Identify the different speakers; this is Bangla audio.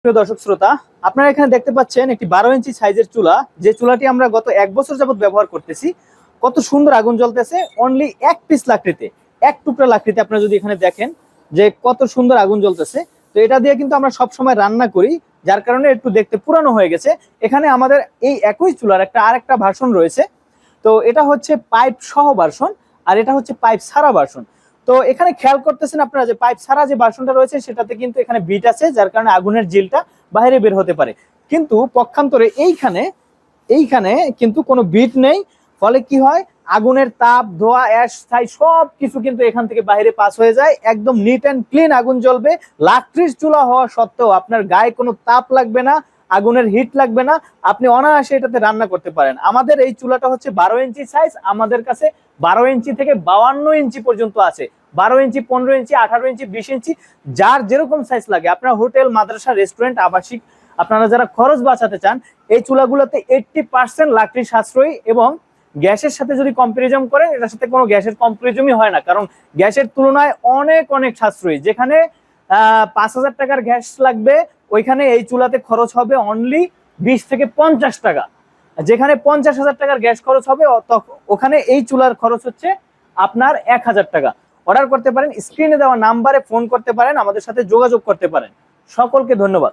Speaker 1: প্রিয় দর্শক শ্রোতা, আপনারা এখানে দেখতে পাচ্ছেন একটি 12 ইঞ্চি সাইজের চুলা। যে চুলাটি আমরা গত 1 বছর যাবত ব্যবহার করতেছি। কত সুন্দর আগুন জ্বলতেছে অনলি এক পিস লাকড়িতে, এক টুকরা লাকড়িতে। আপনারা যদি এখানে দেখেন যে কত সুন্দর আগুন জ্বলতেছে, তো এটা দিয়ে কিন্তু আমরা সব সময় রান্না করি, যার কারণে একটু দেখতে পুরানো হয়ে গেছে। এখানে আমাদের এই একই চুলার আরেকটা ভার্সন রয়েছে। তো এটা হচ্ছে পাইপ সহ ভার্সন, আর এটা হচ্ছে পাইপ ছাড়া ভার্সন। তো এখানে খেয়াল করতেছেন আপনারা যে পাইপ ছাড়া যে ভার্সনটা রয়েছে সেটাতে কিন্তু এখানে বিট আছে, যার কারণে আগুনের জিলটা বাইরে বের হতে পারে। কিন্তু পক্ষান্তরে এইখানে কিন্তু কোনো বিট নেই। ফলে কি হয়, আগুনের তাপ, ধোঁয়া, অ্যাশ, ছাই সব কিছু কিন্তু এখান থেকে বাইরে পাস হয়ে যায়। একদম নিট অ্যান্ড ক্লিন আগুন জ্বলবে। লাকড়ির চুলা হওয়া সত্ত্বেও আপনার গায়ে কোনো তাপ লাগবে না, আগুনের হিট লাগবে না, আপনি অনায়াসে এটাতে রান্না করতে পারেন। আমাদের এই চুলাটা হচ্ছে 12 ইঞ্চি সাইজ। আমাদের কাছে 12 ইঞ্চি থেকে 52 ইঞ্চি পর্যন্ত আছে। 12 ইঞ্চি, 15 ইঞ্চি, 18 ইঞ্চি, 20 ইঞ্চি, যার যেরকম সাইজ লাগে। আপনার হোটেল, মাদ্রাসা, রেস্টুরেন্ট, আবাসিক, আপনারা যারা খরচ বাঁচাতে চান, এই চুলাগুলোতে 80% লাকড়ি সাশ্রয়ী। এবং গ্যাসের সাথে যদি কম্পারিজন করেন, এটার সাথে কোনো গ্যাসের কম্পারিজনই হয় না, কারণ গ্যাসের তুলনায় অনেক অনেক সাশ্রয়ী। যেখানে 5,000 টাকার গ্যাস লাগবে, ওইখানে এই চুলাতে খরচ হবে অনলি 20 থেকে 50 টাকা। যেখানে 50,000 টাকার গ্যাস খরচ হবে, ওখানে এই চুলার খরচ হচ্ছে আপনার 1,000 টাকা। অর্ডার করতে পারেন, স্ক্রিনে দেওয়া নাম্বারে ফোন করতে পারেন, আমাদের সাথে যোগাযোগ করতে পারেন। সকলকে ধন্যবাদ।